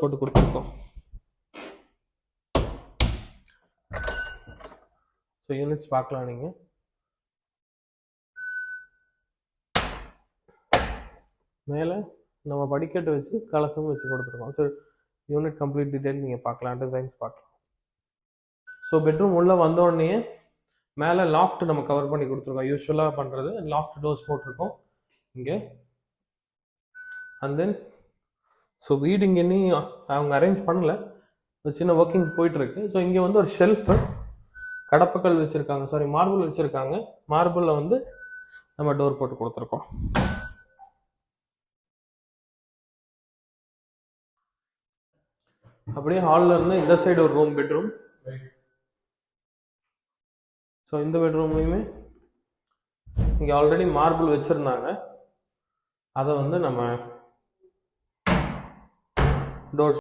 போட்டு கொடுத்துருக்கோம். So units பார்க்கலாம் நீங்கள். மேலே நம்ம படிக்கட்டு வச்சு கலசமும் வச்சு கொடுத்துருக்கோம். ஸோ யூனிட் கம்ப்ளீட் டீட்டெயில் நீங்கள் பார்க்கலாம், டிசைன்ஸ் பார்க்கலாம். ஸோ பெட்ரூம் உள்ளே வந்தோடனே மேலே லாஃப்ட் நம்ம கவர் பண்ணி கொடுத்துருக்கோம். யூஸ்வலாக பண்ணுறது லாஃப்ட் டோர்ஸ் போட்டிருக்கோம் இங்கே. அண்ட் தென் ஸோ வீடு இங்கே இன்னும் அவங்க அரேஞ்ச் பண்ணல, ஒரு சின்ன ஒர்க்கிங் போயிட்டுருக்கு. ஸோ இங்கே வந்து ஒரு ஷெல்ஃபு, கடப்பக்கல் வச்சுருக்காங்க, சாரி மார்பிள் வச்சுருக்காங்க. மார்பிளில் வந்து நம்ம டோர் போட்டு கொடுத்துருக்கோம். அப்படியே ஹாலில் இருந்து இந்த சைடு ஒரு ரூம், பெட்ரூம். ஸோ இந்த பெட்ரூம்லையுமே இங்கே ஆல்ரெடி மார்பிள் வச்சுருந்தாங்க, அதை வந்து நம்ம டோர்